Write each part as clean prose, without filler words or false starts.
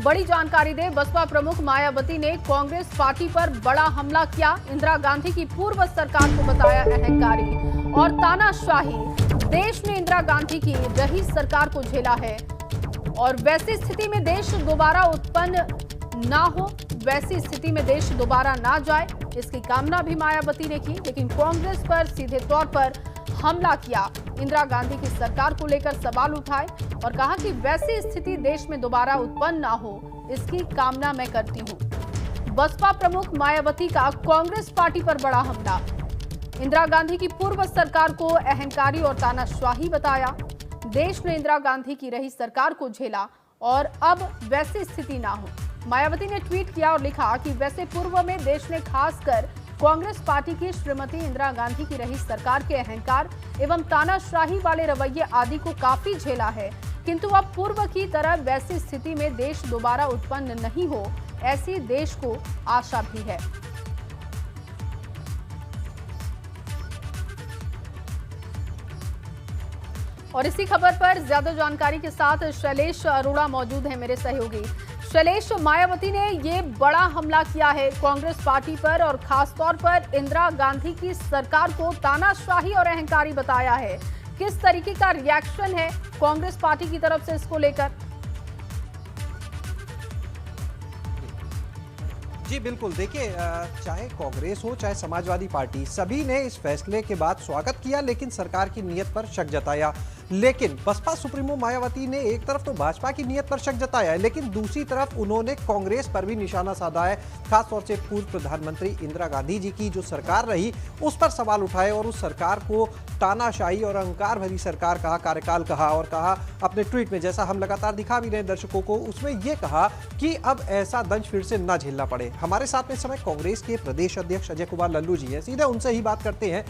बड़ी जानकारी दे बसपा प्रमुख मायावती ने कांग्रेस पार्टी पर बड़ा हमला किया। इंदिरा गांधी की पूर्व सरकार को बताया अहंकारी और तानाशाही। देश ने इंदिरा गांधी की रही सरकार को झेला है और वैसी स्थिति में देश दोबारा उत्पन्न ना हो, वैसी स्थिति में देश दोबारा ना जाए, इसकी कामना भी मायावती ने की। लेकिन कांग्रेस पर सीधे तौर पर हमला किया, इंदिरा गांधी की सरकार को लेकर सवाल उठाए और कहा कि वैसी स्थिति देश में दोबारा उत्पन्न ना हो, इसकी कामना मैं करती हूं। बसपा प्रमुख मायावती का कांग्रेस पार्टी पर बड़ा हमला। इंदिरा गांधी की पूर्व सरकार को अहंकारी और तानाशाही बताया। देश ने इंदिरा गांधी की रही सरकार को झेला और अब वैसी स्थिति ना हो। मायावती ने ट्वीट किया और लिखा कि वैसे पूर्व में देश ने खासकर कांग्रेस पार्टी की श्रीमती इंदिरा गांधी की रही सरकार के अहंकार एवं तानाशाही वाले रवैये आदि को काफी झेला है, किंतु अब पूर्व की तरह वैसी स्थिति में देश दोबारा उत्पन्न नहीं हो, ऐसी देश को आशा भी है। और इसी खबर पर ज्यादा जानकारी के साथ शैलेश अरोड़ा मौजूद हैं मेरे सहयोगी। शैलेश, मायावती ने ये बड़ा हमला किया है कांग्रेस पार्टी पर और खास तौर पर इंदिरा गांधी की सरकार को तानाशाही और अहंकारी बताया है। किस तरीके का रिएक्शन है कांग्रेस पार्टी की तरफ से इसको लेकर? जी बिल्कुल, देखिए चाहे कांग्रेस हो चाहे समाजवादी पार्टी, सभी ने इस फैसले के बाद स्वागत किया, लेकिन सरकार की नीयत पर शक जताया। लेकिन बसपा सुप्रीमो मायावती ने एक तरफ तो भाजपा की नीयत पर शक जताया है, लेकिन दूसरी तरफ उन्होंने कांग्रेस पर भी निशाना साधा है। खासतौर से पूर्व प्रधानमंत्री इंदिरा गांधी जी की जो सरकार रही उस पर सवाल उठाए और उस सरकार को तानाशाही और अहंकार भरी सरकार कहा, कार्यकाल कहा और कहा अपने ट्वीट में, जैसा हम लगातार दिखा भी रहे दर्शकों को, उसमें यह कहा कि अब ऐसा दंश फिर से न झेलना पड़े। हमारे साथ में इस समय कांग्रेस के प्रदेश अध्यक्ष अजय कुमार लल्लू जी हैं, सीधे उनसे ही बात करते हैं।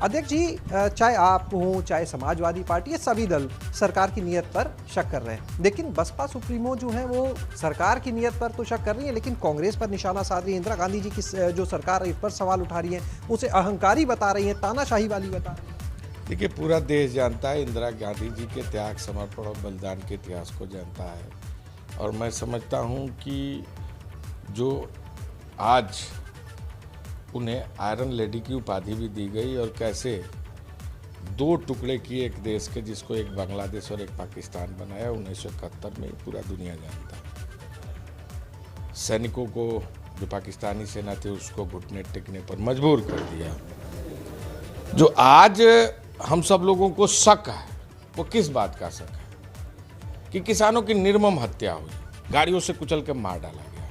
अध्यक्ष जी, चाहे आप हो चाहे समाजवादी पार्टी, ये सभी दल सरकार की नीयत पर शक कर रहे हैं, लेकिन बसपा सुप्रीमो जो है वो सरकार की नीयत पर तो शक कर रही है, लेकिन कांग्रेस पर निशाना साध रही है। इंदिरा गांधी जी की जो सरकार है इस पर सवाल उठा रही है, उसे अहंकारी बता रही है, तानाशाही वाली बता रही है। देखिए, पूरा देश जानता है, इंदिरा गांधी जी के त्याग, समर्पण और बलिदान के इतिहास को जानता है। और मैं समझता हूँ कि जो आज उन्हें आयरन लेडी की उपाधि भी दी गई और कैसे दो टुकड़े किए एक देश के, जिसको एक बांग्लादेश और एक पाकिस्तान बनाया 1971 में, पूरा दुनिया जानता है। सैनिकों को, जो पाकिस्तानी सेना थे, उसको घुटने टेकने पर मजबूर कर दिया। जो आज हम सब लोगों को शक है, वो किस बात का शक है? कि किसानों की निर्मम हत्या हुई, गाड़ियों से कुचल के मार डाला गया।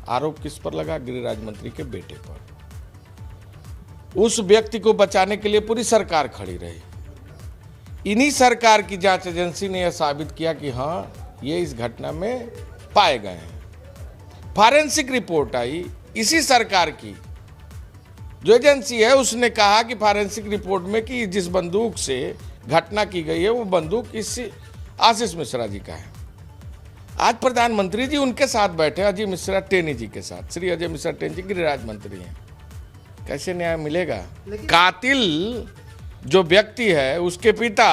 आरोप किस पर लगा? गृहराज मंत्री के बेटे पर। उस व्यक्ति को बचाने के लिए पूरी सरकार खड़ी रही। इन्हीं सरकार की जांच एजेंसी ने यह साबित किया कि हाँ, ये इस घटना में पाए गए हैं। फॉरेंसिक रिपोर्ट आई इसी सरकार की, जो एजेंसी है उसने कहा कि फॉरेंसिक रिपोर्ट में कि जिस बंदूक से घटना की गई है वो बंदूक इस आशीष मिश्रा जी का है। आज प्रधानमंत्री जी उनके साथ बैठे, अजय मिश्रा टेनी जी के साथ। श्री अजय मिश्रा टेनी जी गृहराज मंत्री हैं। कैसे न्याय मिलेगा? कातिल जो व्यक्ति है उसके पिता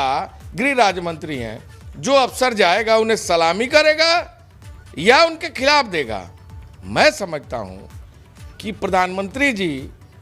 गृह राज्य मंत्री हैं। जो अफसर जाएगा उन्हें सलामी करेगा या उनके खिलाफ देगा? मैं समझता हूं कि प्रधानमंत्री जी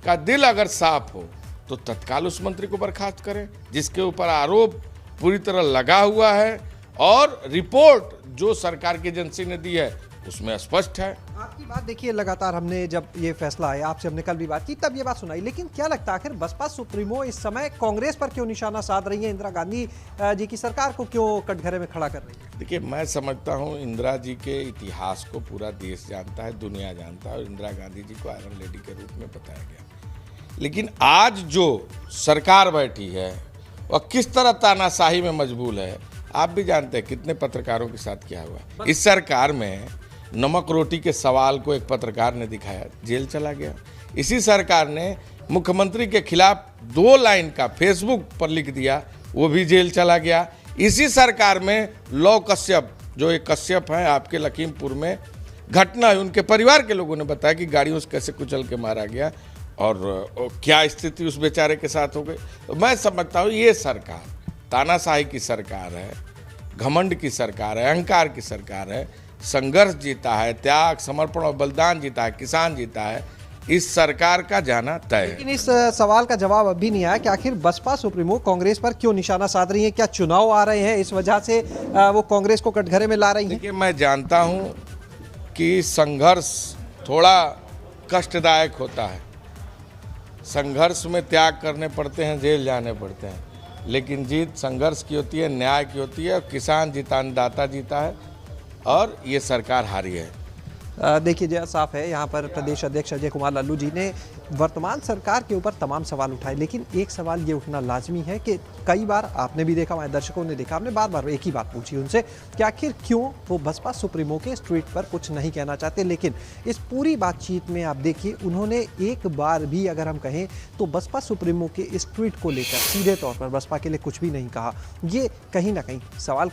का दिल अगर साफ हो तो तत्काल उस मंत्री को बर्खास्त करें जिसके ऊपर आरोप पूरी तरह लगा हुआ है, और रिपोर्ट जो सरकार की एजेंसी ने दी है उसमें स्पष्ट है। आपकी बात देखिए, लगातार हमने जब ये फैसला आया, आपसे हमने कल भी बात की, तब ये बात सुनाई, लेकिन क्या लगता है आखिर बसपा सुप्रीमो इस समय कांग्रेस पर क्यों निशाना साध रही है? इंदिरा गांधी जी की सरकार को क्यों कटघरे में खड़ा कर रही है? देखिए, मैं समझता हूँ इंदिरा जी के इतिहास को पूरा देश जानता है, दुनिया जानता है, और इंदिरा गांधी जी को आयरन लेडी के रूप में बताया गया। लेकिन आज जो सरकार बैठी है वह किस तरह तानाशाही में मजबूर है, आप भी जानते हैं कितने पत्रकारों के साथ क्या हुआ। इस सरकार में नमक रोटी के सवाल को एक पत्रकार ने दिखाया, जेल चला गया। इसी सरकार ने मुख्यमंत्री के खिलाफ 2 लाइन का फेसबुक पर लिख दिया, वो भी जेल चला गया। इसी सरकार में लौ कश्यप, जो एक कश्यप हैं आपके लखीमपुर में, घटना है, उनके परिवार के लोगों ने बताया कि गाड़ियों से कैसे कुचल के मारा गया और क्या स्थिति उस बेचारे के साथ हो गई। तो मैं समझता हूँ ये सरकार तानाशाही की सरकार है, घमंड की सरकार है, अहंकार की सरकार है। संघर्ष जीता है, त्याग, समर्पण और बलिदान जीता है, किसान जीता है, इस सरकार का जाना तय है। लेकिन इस सवाल का जवाब अभी नहीं आया कि आखिर बसपा सुप्रीमो कांग्रेस पर क्यों निशाना साध रही है? क्या चुनाव आ रहे हैं इस वजह से वो कांग्रेस को कटघरे में ला रही है? देखिए, मैं जानता हूं कि संघर्ष थोड़ा कष्टदायक होता है, संघर्ष में त्याग करने पड़ते हैं, जेल जाने पड़ते हैं, लेकिन जीत संघर्ष की होती है, न्याय की होती है, और किसान जीता, अन्नदाता जीता है, और ये सरकार हारी है। देखिए जय साफ है, यहाँ पर प्रदेश अध्यक्ष अजय कुमार लल्लू जी ने वर्तमान सरकार के ऊपर तमाम सवाल उठाए, लेकिन एक सवाल ये उठना लाजमी है कि कई बार आपने भी देखा, हमारे दर्शकों ने देखा, हमने बार बार एक ही बात पूछी उनसे कि आखिर क्यों वो बसपा सुप्रीमो के ट्वीट पर कुछ नहीं कहना चाहते। लेकिन इस पूरी बातचीत में आप देखिए, उन्होंने एक बार भी, अगर हम कहें तो बसपा सुप्रीमो के इस ट्वीट को लेकर सीधे तौर पर बसपा के लिए कुछ भी नहीं कहा। ये कहीं ना कहीं सवाल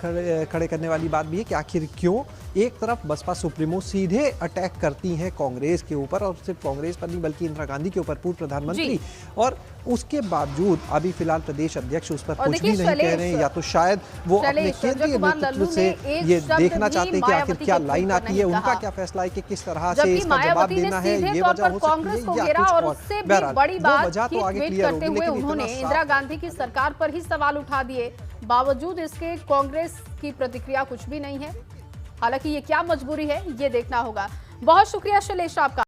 खड़े करने वाली बात भी है कि आखिर क्यों एक तरफ बसपा सुप्रीमो सीधे अटैक करती हैं कांग्रेस के ऊपर, और सिर्फ कांग्रेस पर नहीं बल्कि इंदिरा गांधी के ऊपर, पूर्व प्रधानमंत्री, और उसके बावजूद अभी फिलहाल प्रदेश अध्यक्ष उस पर कुछ भी नहीं कह रहे हैं। या तो शायद वो अपने केंद्रीय नेतृत्व से ये देखना चाहते हैं कि आखिर क्या लाइन आती है, उनका क्या फैसला है कि किस तरह से इसका जवाब देना है, ये वजह हो सकती है या कुछ और। बहरहाल बड़ी बात वजह तो आगे क्लियर होगी, लेकिन उन्होंने इंदिरा गांधी की सरकार पर ही सवाल उठा दिए, बावजूद इसके कांग्रेस की प्रतिक्रिया कुछ भी नहीं है। हालांकि ये क्या मजबूरी है, ये देखना होगा। बहुत शुक्रिया शैलेश आपका।